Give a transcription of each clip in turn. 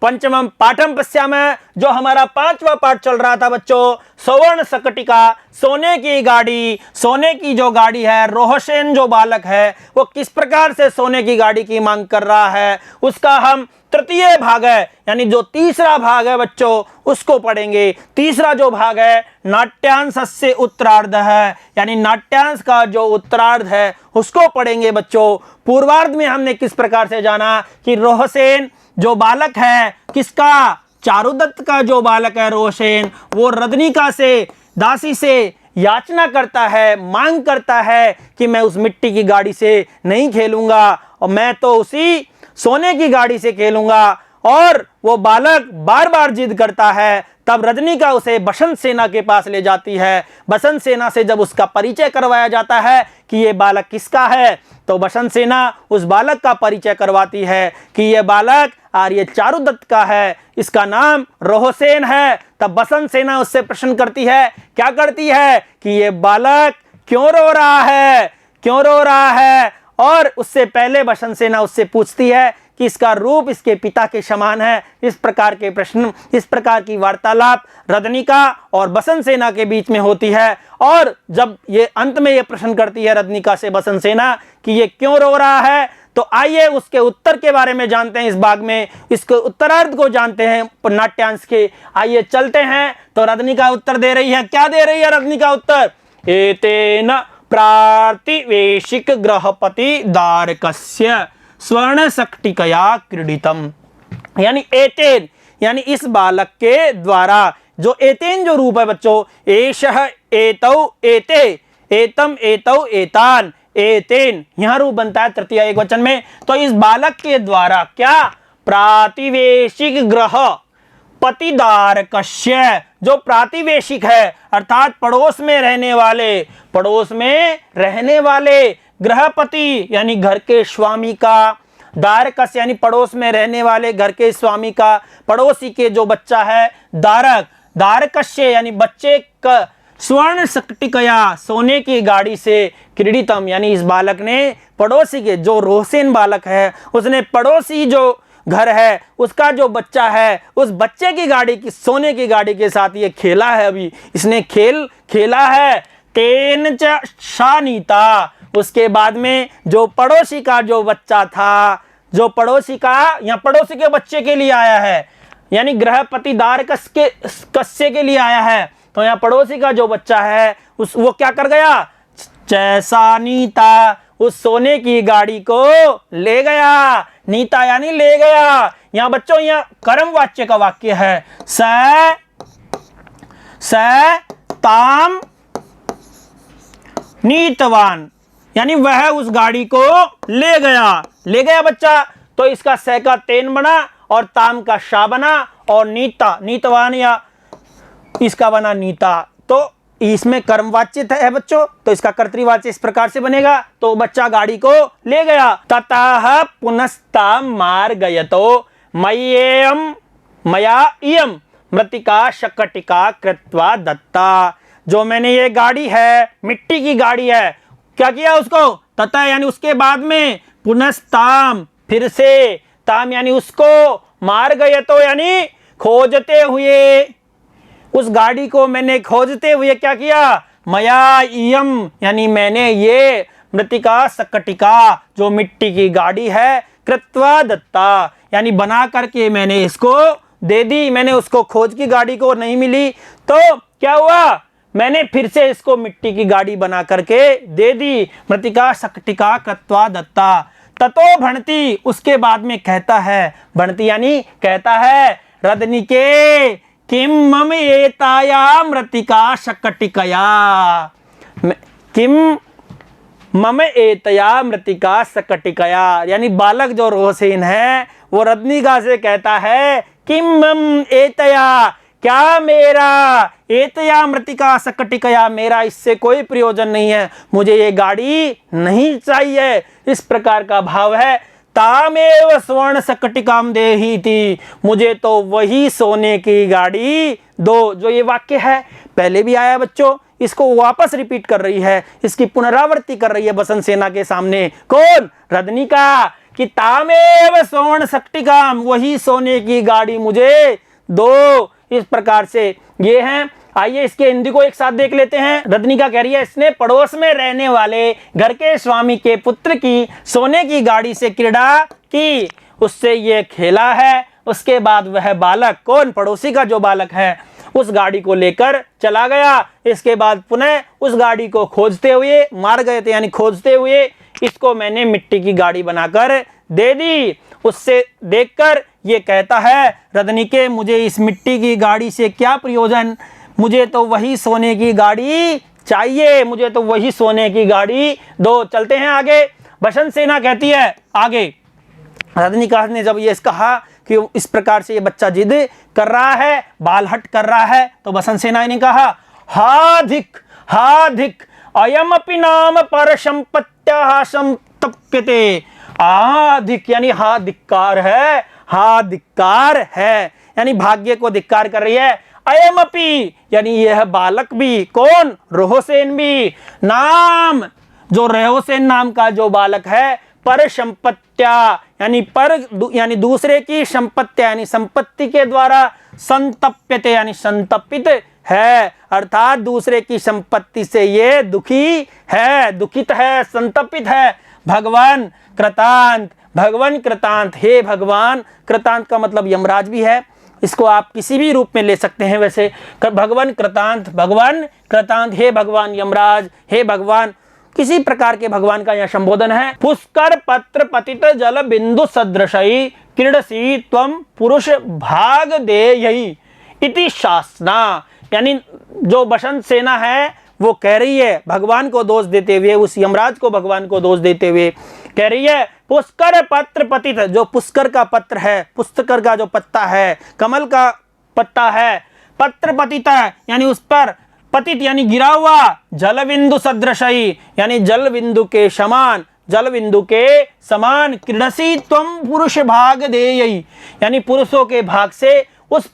पंचमं पाठम पश्यामः, जो हमारा 5वां पाठ चल रहा था बच्चों, स्वर्ण सकटिका, सोने की गाड़ी। सोने की जो गाड़ी है, रोहसेन जो बालक है वो किस प्रकार से सोने की गाड़ी की मांग कर रहा है, उसका हम तृतीय भाग है यानी जो तीसरा भाग है बच्चों उसको पढ़ेंगे। तीसरा जो भाग है नाट्यांशस्य उत्तरार्ध है, यानी नाट्यांश का जो उत्तरार्ध है उसको पढ़ेंगे बच्चों। पूर्वार्ध में हमने किस प्रकार से जाना कि रोहसेन जो बालक है, किसका, चारुदत्त का जो बालक है रोहसेन, वो रजनिका से, दासी से याचना करता है, मांग करता है कि मैं उस मिट्टी की गाड़ी से नहीं खेलूंगा और मैं तो उसी सोने की गाड़ी से खेलूंगा। और वो बालक बार बार जिद करता है। तब रजनिका उसे बसंत सेना के पास ले जाती है। बसंत सेना से जब उसका परिचय करवाया जाता है कि ये बालक किसका है, तो बसंत सेना उस बालक का परिचय करवाती है कि ये बालक आर्य चारुदत्त का है, इसका नाम रोहसेन है। तब बसंत सेना उससे प्रश्न करती है, क्या करती है कि ये बालक क्यों रो रहा है, क्यों रो रहा है। और उससे पहले बसंत सेना उससे पूछती है कि इसका रूप इसके पिता के समान है। इस प्रकार के प्रश्न, इस प्रकार की वार्तालाप रजनिका और बसंत सेना के बीच में होती है। और जब ये अंत में ये प्रश्न करती है रजनिका से बसंत सेना कि ये क्यों रो रहा है, तो आइए उसके उत्तर के बारे में जानते हैं। इस भाग में इसके उत्तरार्ध को जानते हैं नाट्यांश के। आइए चलते हैं। तो रजनिका उत्तर दे रही है, क्या दे रही है रजनिका उत्तर, एतेन प्रातिवेशिक ग्रहपति दारकस्य स्वर्ण सकटिकया क्रीडितम, यानी एतेन यानी इस बालक के द्वारा, जो एतेन जो रूप है बच्चों, एषः एतौ एते एतम एतौ एतान, एतेन यहां रूप बनता है तृतीय एकवचन में। तो इस बालक के द्वारा क्या, प्रातिवेशिक ग्रह पतिदारकस्य, जो प्रातिवेशिक है अर्थात पड़ोस में रहने वाले, पड़ोस में रहने वाले, गृहपति यानी घर के स्वामी का, दारकस यानी पड़ोस में रहने वाले घर के स्वामी का, पड़ोसी के जो बच्चा है दारक, दारकस्य यानी बच्चे का, स्वर्ण सकटिकया सोने की गाड़ी से, क्रीडितम यानी इस बालक ने पड़ोसी के, जो रोहसेन बालक है उसने पड़ोसी जो घर है उसका जो बच्चा है उस बच्चे की गाड़ी की, सोने की गाड़ी के साथ ये खेला है। अभी इसने खेला है। तेन च शानीता, उसके बाद में जो पड़ोसी का जो बच्चा था, जो पड़ोसी का, यहाँ पड़ोसी के बच्चे के लिए आया है यानी गृहपति दारकस के कस्य के लिए आया है। तो यहाँ पड़ोसी का जो बच्चा है उस वो क्या कर गया, जैसा नीता, उस सोने की गाड़ी को ले गया। नीता यानी ले गया। यहाँ बच्चों यहाँ कर्म वाच्य का वाक्य है, स ताम नीतवान, यानी वह उस गाड़ी को ले गया बच्चा। तो इसका स का तेन बना और ताम का शा बना और नीतवान या इसका बना नीता। तो इसमें कर्मवाच्य है बच्चों, तो इसका कर्तृवाच्य इस प्रकार से बनेगा। तो बच्चा गाड़ी को ले गया। ततः पुनस्ताम मार्गयतो मया इयं मृत्तिका शकटिका कृत्वा दत्ता, जो मैंने ये गाड़ी है मिट्टी की गाड़ी है, क्या किया उसको, तथा यानी उसके बाद में, पुनस्ताम फिर से, ताम यानी उसको, मार्गयतो यानी खोजते हुए, उस गाड़ी को मैंने खोजते हुए क्या किया, मया इयम यानी मैंने ये, मृत्तिका सकटिका जो मिट्टी की गाड़ी है, कृत्वा दत्ता यानी बना करके मैंने इसको दे दी। मैंने उसको खोज की गाड़ी को नहीं मिली तो क्या हुआ, मैंने फिर से इसको मिट्टी की गाड़ी बना करके दे दी। मृत्तिका सकटिका कृत्वा दत्ता। ततो भणति, उसके बाद में कहता है, भणति यानी कहता है, रदनिके किम मम एताया मृत्तिका शकटिकया, किम मम एतया मृत्तिका सकटिकया, यानी बालक जो रोहसेन है वो रदनिका से कहता है, किम मम एतया, क्या मेरा, एतया मृत्तिका सकटिकया, मेरा इससे कोई प्रयोजन नहीं है, मुझे ये गाड़ी नहीं चाहिए। इस प्रकार का भाव है। तामेव स्वर्ण सकटिकाम देही थी, मुझे तो वही सोने की गाड़ी दो। जो ये वाक्य है पहले भी आया बच्चों, इसको वापस रिपीट कर रही है, इसकी पुनरावृत्ति कर रही है बसंत सेना के सामने। कौन, रदनिका, कि तामेव स्वर्ण शक्तिकाम, वही सोने की गाड़ी मुझे दो। इस प्रकार से ये हैं। आइए इसके हिंदी को एक साथ देख लेते हैं। रजनीका कह रही है, इसने पड़ोस में रहने वाले घर के स्वामी के पुत्र की सोने की गाड़ी से क्रीड़ा की, उससे ये खेला है। उसके बाद वह बालक, कौन, पड़ोसी का जो बालक है, उस गाड़ी को लेकर चला गया। इसके बाद पुनः उस गाड़ी को खोजते हुए मार गए थे, यानी खोजते हुए इसको मैंने मिट्टी की गाड़ी बनाकर दे दी। उससे देखकर ये कहता है, रजनीके मुझे इस मिट्टी की गाड़ी से क्या प्रयोजन, मुझे तो वही सोने की गाड़ी चाहिए, मुझे तो वही सोने की गाड़ी दो। चलते हैं आगे। बसंत सेना कहती है आगे, रजनीकांत ने जब ये कहा कि इस प्रकार से ये बच्चा जिद कर रहा है, बालहट कर रहा है, तो बसंत सेना ने कहा, हा धिक अयमपि नाम पर संपत्त्या संतप्यते। धिक यानी हा धिक्कार है, हा धिक्कार है, यानी भाग्य को धिक्कार कर रही है। अयमपि यानी यह बालक भी, कौन, रोहसेन भी, नाम जो रोहसेन नाम का जो बालक है, पर संपत्त्या यानी पर यानी दूसरे की संपत्ति यानी संपत्ति के द्वारा संतप्यते यानी संतपित है, अर्थात दूसरे की संपत्ति से ये दुखी है, दुखित है, संतपित है। भगवान कृतांत, भगवान कृतांत, हे भगवान, कृतांत का मतलब यमराज भी है, इसको आप किसी भी रूप में ले सकते हैं। वैसे भगवान कृतांत, भगवान कृतांत, हे भगवान यमराज, हे भगवान, किसी प्रकार के भगवान का यह संबोधन है। पुष्कर पत्र पतित जल बिंदु सदृशई क्रीडसी त्वम पुरुष भाग दे यही इति शासना, यानी जो बसंत सेना है वो कह रही है, भगवान को दोष देते हुए, उस यमराज को भगवान को दोष देते हुए कह रही है, पुष्कर पत्र पतित, जो पुष्कर का पत्र है, पुष्कर का जो पत्ता है, कमल का पत्ता है, पत्र पतित है यानी उस पर पतित यानी गिरा हुआ, जल बिंदु सदृशई यानी जल बिंदु के समान, जल बिंदु के समान, क्रीडसी त्वम पुरुष भाग देयई यानी पुरुषों के भाग से उस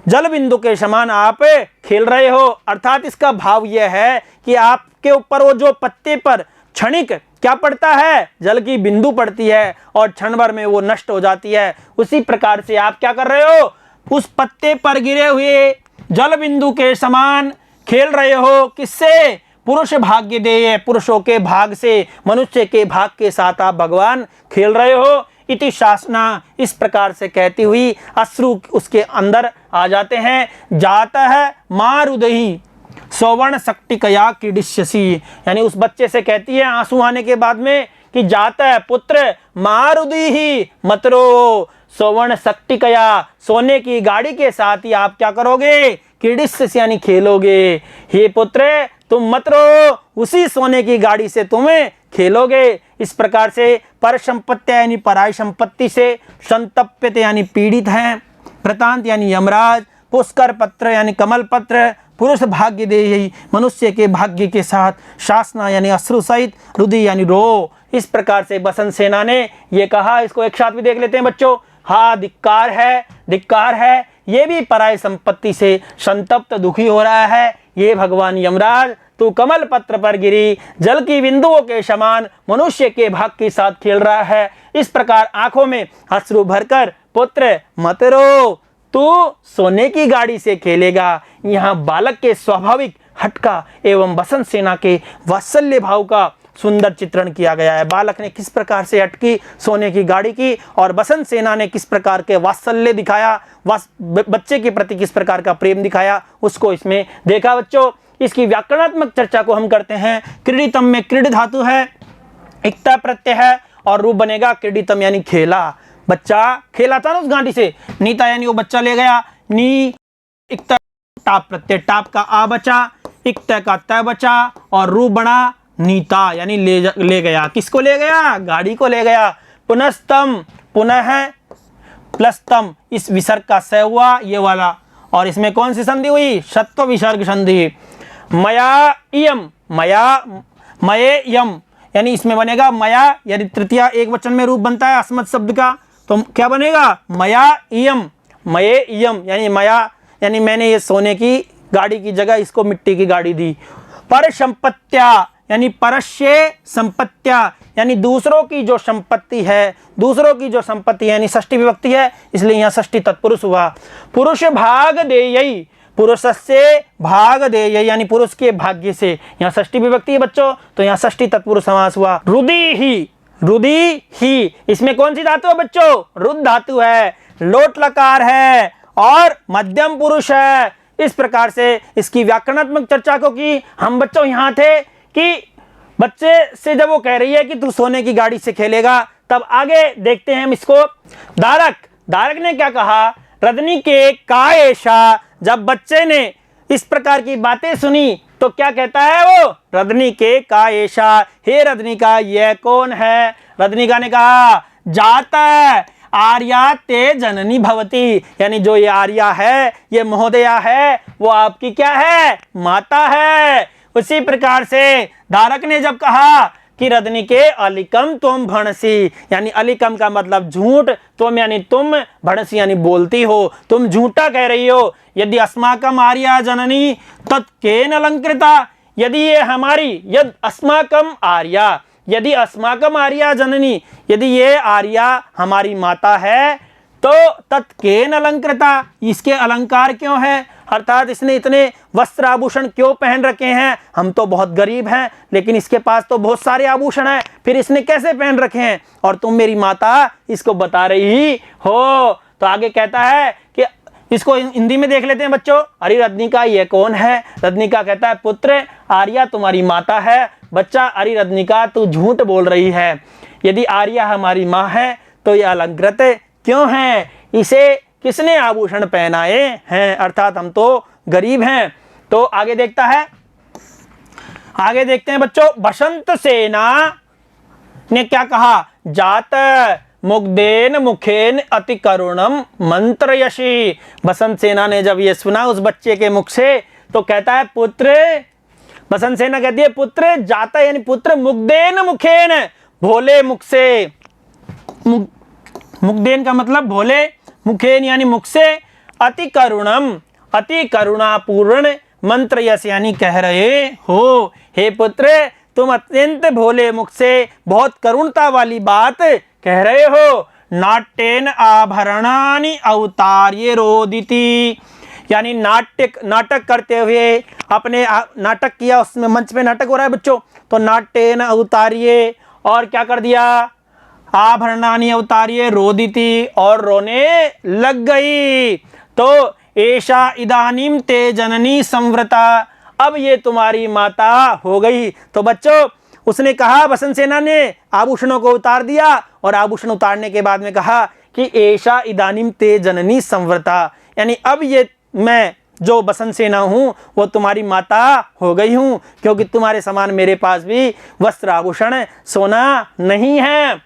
जल बिंदु के समान आप खेल रहे हो। अर्थात इसका भाव यह है कि आपके ऊपर वो जो पत्ते पर क्षणिक क्या पड़ता है, जल की बिंदु पड़ती है और क्षण भर में वो नष्ट हो जाती है। उसी प्रकार से आप क्या कर रहे हो, उस पत्ते पर गिरे हुए जल बिंदु के समान खेल रहे हो। किससे, पुरुष भाग्य देय, पुरुषों के भाग से, मनुष्य के भाग के साथ आप भगवान खेल रहे हो। इति शासना, इस प्रकार से कहती हुई अश्रु उसके अंदर आ जाते हैं। जाता है मार उदही सौवर्ण शक्तिकया क्रीडिष्यसि, यानी उस बच्चे से कहती है आंसू आने के बाद में कि जाता है पुत्र मारुदीहि मत रो सौवर्ण शक्तिकया, सोने की गाड़ी के साथ ही आप क्या करोगे, क्रीडिष्यसि यानी खेलोगे। हे पुत्र तुम मत रो, उसी सोने की गाड़ी से तुम्हें खेलोगे। इस प्रकार से पर संपत्ति यानी पराई संपत्ति से, संतप्यते यानी पीड़ित हैं, प्रतांत यानी यमराज, पुष्कर पत्र यानी कमल पत्र, पुरुष भाग्य देयई मनुष्य के भाग्य के साथ, शासना यानी अश्रु सहित, रुदि यानी रो। इस प्रकार से बसंत सेना ने ये कहा। इसको एक साथ भी देख लेते हैं बच्चों। हाँ धिक्कार है, धिक्कार है, ये भी पराई संपत्ति से संतप्त दुखी हो रहा है। ये भगवान यमराज तू कमल पत्र पर गिरी जल की बिंदुओं के समान मनुष्य के भाग के साथ खेल रहा है। इस प्रकार आंखों में अश्रु भरकर पुत्र मत रो, तू सोने की गाड़ी से खेलेगा। यहाँ बालक के स्वाभाविक हटका एवं बसंत सेना के वात्सल्य भाव का सुंदर चित्रण किया गया है। बालक ने किस प्रकार से अटकी सोने की गाड़ी की और बसंत सेना ने किस प्रकार के वात्सल्य दिखाया, बच्चे के प्रति किस प्रकार का प्रेम दिखाया, उसको इसमें देखा बच्चों। इसकी व्याकरणात्मक चर्चा को हम करते हैं। क्रीडितम में क्रीड धातु है, इक्ता प्रत्यय है और रूप बनेगा क्रीडितम यानी खेला। बच्चा खेला था ना उस गाड़ी से, नीता यानी वो बच्चा ले गया, नी इक्ता टाप प्रत्यय, टाप का आ बचा, इक्ता का तय बचा और रूप बना नीता यानी ले गया। किसको ले गया, गाड़ी को ले गया। पुनस्तम, पुनः प्लस तम, इस विसर्ग का स हुआ ये वाला, और इसमें कौन सी संधि हुई, सत्व विसर्ग संधि। मया इयम, मया मये यम यानी इसमें बनेगा मया, यानी तृतीया एक वचन में रूप बनता है अस्मत् शब्द का, तो क्या बनेगा मया इयम, मये इयम यानी मया यानी मैंने ये सोने की गाड़ी की जगह इसको मिट्टी की गाड़ी दी। पर संपत्त्या यानी परस्य संपत्त्या, यानी दूसरों की जो संपत्ति है, दूसरों की जो संपत्ति यानी षष्ठी विभक्ति है, इसलिए यहाँ षष्ठी तत्पुरुष हुआ। पुरुष भाग देयई, पुरुषस्य भाग देयई यानी पुरुष के भाग्य से, यहाँ षष्ठी विभक्ति है बच्चों, तो यहाँ षष्ठी तत्पुरुष समास हुआ। रुदि ही, रुदि ही, इसमें कौन सी धातु है बच्चों? रुद धातु है, लोट लकार है और मध्यम पुरुष है। इस प्रकार से इसकी व्याकरणात्मक चर्चा को की। हम बच्चों यहाँ थे कि बच्चे से जब वो कह रही है कि तू सोने की गाड़ी से खेलेगा, तब आगे देखते हैं हम इसको। दारक ने क्या कहा? रजनी के का ऐशा, जब बच्चे ने इस प्रकार की बातें सुनी तो क्या कहता है वो? रजनी के का ऐशा, हे रजनिका यह कौन है? रजनिका ने कहा जाता आर्या ते जननी भवती, यानी जो ये आर्या है, ये महोदया है, वो आपकी क्या है? माता है। उसी प्रकार से धारक ने जब कहा कि रजनी के अलिकम तुम भणसी, यानी अलिकम का मतलब झूठ, तुम यानी तुम, भणसी यानी बोलती हो, तुम झूठा कह रही हो। यदि अस्माकम आर्या जननी तत्केन अलंकृता, यदि ये हमारी, यदि अस्माकम आर्या, यदि अस्माकम आर्या जननी, यदि ये आर्या हमारी माता है, तो तत्केन अलंकृता, इसके अलंकार क्यों है? अर्थात इसने इतने वस्त्र आभूषण क्यों पहन रखे हैं? हम तो बहुत गरीब हैं, लेकिन इसके पास तो बहुत सारे आभूषण हैं, फिर इसने कैसे पहन रखे हैं? और तुम मेरी माता इसको बता रही हो। तो आगे कहता है कि इसको हिंदी में देख लेते हैं बच्चों। अरे रजनिका ये कौन है? रजनिका कहता है पुत्र आर्या तुम्हारी माता है। बच्चा अरे रजनिका तू झूठ बोल रही है, यदि आर्या हमारी माँ है तो ये अलंकृत क्यों है? इसे किसने आभूषण पहनाए हैं? अर्थात हम तो गरीब हैं। तो आगे देखता है, आगे देखते हैं बच्चों। बसंत सेना ने क्या कहा? जात मुग्धेन मुखेन अति करुणम मंत्रयशी। बसंत सेना ने जब ये सुना उस बच्चे के मुख से, तो कहता है पुत्र, बसंत सेना कहती है पुत्र जाता यानी पुत्र मुग्धेन मुखेन, भोले मुख से, मुग्धेन का मतलब भोले, मुखेन यानी मुख से, अति करुणम, अति करुणापूर्ण मंत्र यश यानी कह रहे हो, हे पुत्र तुम अत्यंत भोले मुख से बहुत करुणता वाली बात कह रहे हो। नाट्येन आभरणानि अवतार्य रोदिति, यानी नाटक करते हुए, अपने नाटक किया, उसमें मंच पे नाटक हो रहा है बच्चों, तो नाट्येन अवतार्य, और क्या कर दिया? आभरणानि अवतार्य रोदिति, और रोने लग गई। तो ऐशा इदानीम ते जननी संवृता, अब ये तुम्हारी माता हो गई। तो बच्चों उसने कहा, बसंत सेना ने आभूषणों को उतार दिया, और आभूषण उतारने के बाद में कहा कि ऐशा इदानीम ते जननी संवृता, यानी अब ये मैं जो बसंत सेना हूँ वो तुम्हारी माता हो गई हूँ, क्योंकि तुम्हारे समान मेरे पास भी वस्त्र आभूषण सोना नहीं है।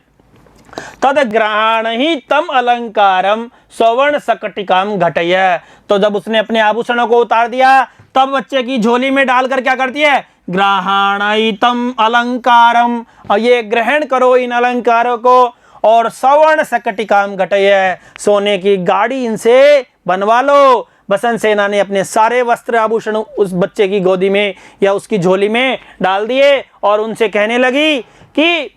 तद ग्रहण ही तम अलंकारम स्वर्ण सकटिकाम घटय, तो जब उसने अपने आभूषणों को उतार दिया, तब बच्चे की झोली में डालकर क्या करती है? ग्रहणितम अलंकारम, और ये ग्रहण करो इन अलंकारों को, और स्वर्ण सकटिकाम घटय, सोने की गाड़ी इनसे बनवा लो। बसंत सेना ने अपने सारे वस्त्र आभूषण उस बच्चे की गोदी में या उसकी झोली में डाल दिए, और उनसे कहने लगी कि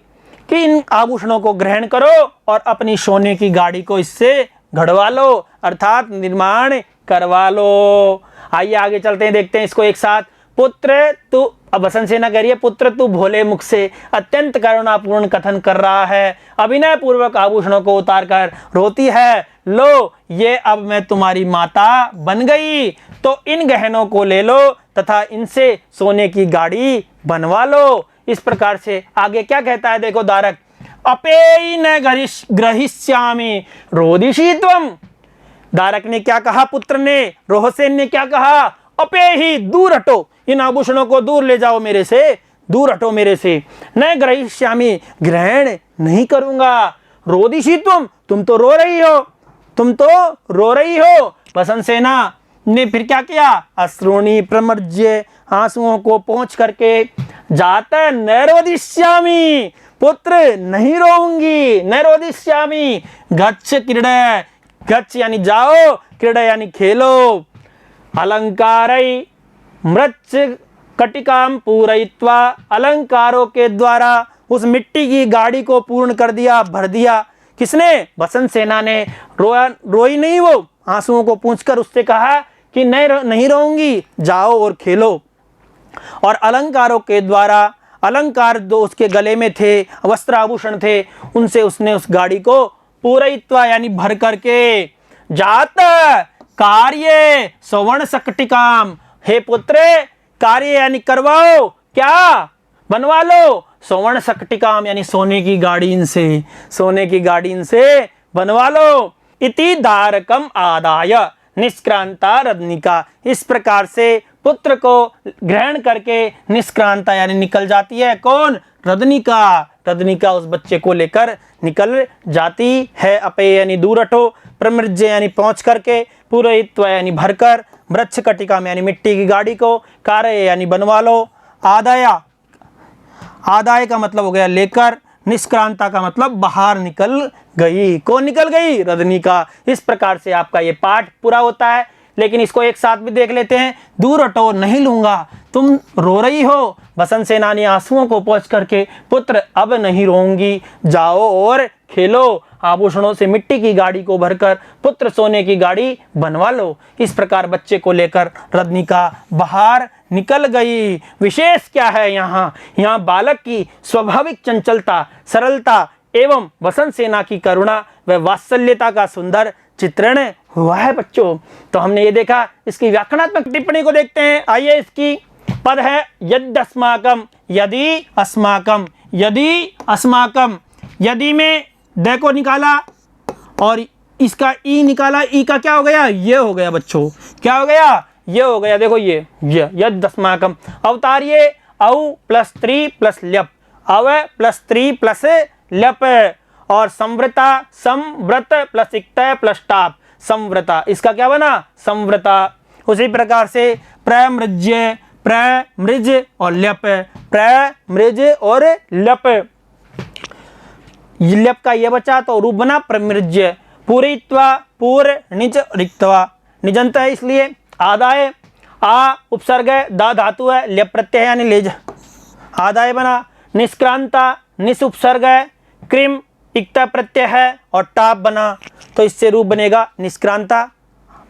इन आभूषणों को ग्रहण करो और अपनी सोने की गाड़ी को इससे घड़वा लो, अर्थात निर्माण करवा लो। आइए आगे चलते हैं, देखते हैं इसको एक साथ। पुत्र तू, अब बसंत सेना कह रही है पुत्र तू भोले मुख से अत्यंत करुणापूर्ण कथन कर रहा है, अभिनय पूर्वक आभूषणों को उतार कर रोती है, लो ये अब मैं तुम्हारी माता बन गई, तो इन गहनों को ले लो तथा इनसे सोने की गाड़ी बनवा लो। इस प्रकार से आगे क्या कहता है देखो दारक, अपेय न ग्रहिष्यामि रोदिषि त्वम। दारक ने क्या कहा? पुत्र ने, रोहसेन ने क्या कहा? अपेय ही, दूर हटो, इन आभूषणों को दूर ले जाओ मेरे से, दूर हटो मेरे से। न ग्रहिष्यामि, ग्रहण नहीं करूंगा। रोदिषि तुम तो रो रही हो, तुम तो रो रही हो। बसंत सेना ने फिर क्या किया? अश्रूणि प्रमर्ज्य, आंसुओं को पोंछ करके, जाता न रोदिष्यामि, पुत्र नहीं रोऊंगी, न रोदिष्यामि, गच्छ क्रीडा, गच्छ यानी जाओ, क्रीडा यानी खेलो, अलंकारई मृच्छ कटिकाम पूरयित्वा, अलंकारों के द्वारा उस मिट्टी की गाड़ी को पूर्ण कर दिया, भर दिया। किसने? बसंत सेना ने। रोई नहीं, वो आंसुओं को पूंछकर उससे कहा कि नहीं रोऊंगी, जाओ और खेलो। और अलंकारों के द्वारा, अलंकार जो उसके गले में थे, वस्त्र आभूषण थे, उनसे उसने उस गाड़ी को पूरयित्वा यानी भर करके, जात कार्य सवर्ण सकटिकाम, हे पुत्र कार्य यानी करवाओ, क्या बनवा लो, सवर्ण सकटिकाम यानी सोने की गाड़ी इनसे, सोने की गाड़ी इनसे बनवा लो। इति दारकम आदाय निष्क्रांता रदनिका, इस प्रकार से पुत्र को ग्रहण करके निष्क्रांता यानी निकल जाती है। कौन? रदनिका। रदनिका उस बच्चे को लेकर निकल जाती है। अपे यानी दूर हटो, प्रमृज्य यानी पहुंच करके, पूरयित्वा यानी भरकर, वृक्ष कटिका में यानी मिट्टी की गाड़ी को, कार्य यानी बनवा लो, आदाया, आदाय का मतलब हो गया लेकर, निष्क्रांता का मतलब बाहर निकल गई। कौन निकल गई? रदनिका। इस प्रकार से आपका ये पाठ पूरा होता है। लेकिन इसको एक साथ भी देख लेते हैं। दूर हटो, नहीं लूंगा, तुम रो रही हो। बसंत सेना ने आंसुओं को पोंछ करके, पुत्र अब नहीं रोऊंगी, जाओ और खेलो। आभूषणों से मिट्टी की गाड़ी को भरकर पुत्र सोने की गाड़ी बनवा लो। इस प्रकार बच्चे को लेकर रदनिका बाहर निकल गई। विशेष क्या है यहाँ? यहाँ बालक की स्वाभाविक चंचलता, सरलता एवं बसंत सेना की करुणा व वात्सल्यता का सुंदर चित्रण हुआ है बच्चों। तो हमने ये देखा। इसकी व्याकरणात्मक टिप्पणी को देखते हैं। आइए, इसकी पद है यद्यस्माकम, यदि अस्माकम, यदि अस्माकम। यदि में द को निकाला और इसका ई निकाला। ई का क्या हो गया? ये हो गया बच्चों। क्या हो गया? ये हो गया। देखो ये यद्यस्माकम। अवतारिये औ प्लस 3 प्लस ल्यप, अव प्लस 3 प्लस ल्यप, और संवृता, संव्रत प्लस इक्त प्लस टाप, संव्रता। इसका क्या बना? संव्रता। उसी प्रकार से प्रमृज्य, प्रमृज और ल्यप, प्रमृज और ल्यप। ल्यप का ये बचा तो रूप बना प्रमृज्य। पूरित्वा, पूर निज रिक्तवा, निजंत है इसलिए। आदाय, आ उपसर्ग है, दा धातु है, ल्यप प्रत्यय यानी लेज, आदाय बना। निष्क्रांता, निस उपसर्ग है, क्रिम इक्ता प्रत्यय है और टाप बना, तो इससे रूप बनेगा निष्क्रांता।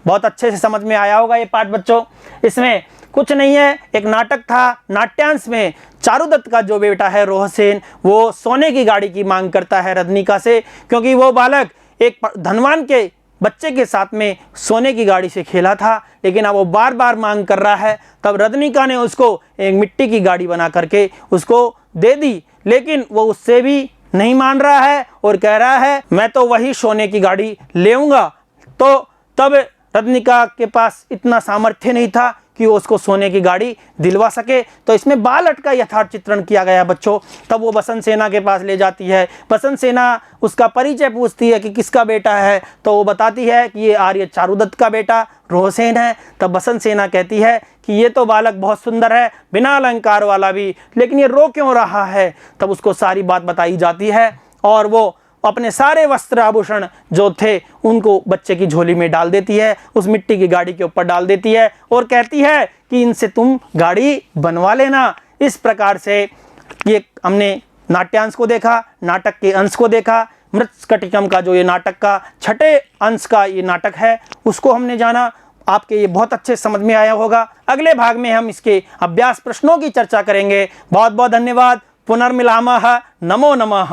बहुत अच्छे से समझ में आया होगा ये पाठ बच्चों। इसमें कुछ नहीं है, एक नाटक था। नाट्यांश में चारुदत्त का जो बेटा है रोहसेन, वो सोने की गाड़ी की मांग करता है रदनिका से, क्योंकि वो बालक एक धनवान के बच्चे के साथ में सोने की गाड़ी से खेला था, लेकिन अब वो बार बार मांग कर रहा है। तब रदनिका ने उसको एक मिट्टी की गाड़ी बना करके उसको दे दी, लेकिन वो उससे भी नहीं मान रहा है और कह रहा है मैं तो वही सोने की गाड़ी लेऊंगा। तो तब रदनिका के पास इतना सामर्थ्य नहीं था कि वो उसको सोने की गाड़ी दिलवा सके। तो इसमें बालट का यथार्थ चित्रण किया गया बच्चों। तब वो बसंत सेना के पास ले जाती है। बसंत सेना उसका परिचय पूछती है कि किसका बेटा है, तो वो बताती है कि ये आर्य चारुदत्त का बेटा रोहसेन है। तब बसंत सेना कहती है कि ये तो बालक बहुत सुंदर है, बिना अलंकार वाला भी, लेकिन ये रो क्यों रहा है। तब उसको सारी बात बताई जाती है और वो अपने सारे वस्त्र आभूषण जो थे उनको बच्चे की झोली में डाल देती है, उस मिट्टी की गाड़ी के ऊपर डाल देती है और कहती है कि इनसे तुम गाड़ी बनवा लेना। इस प्रकार से ये हमने नाट्यांश को देखा, नाटक के अंश को देखा। मृत्स्कटिकम का जो ये नाटक का छठे अंश का ये नाटक है, उसको हमने जाना। आपके ये बहुत अच्छे समझ में आया होगा। अगले भाग में हम इसके अभ्यास प्रश्नों की चर्चा करेंगे। बहुत बहुत धन्यवाद। पुनर्मिलामः। नमो नमः।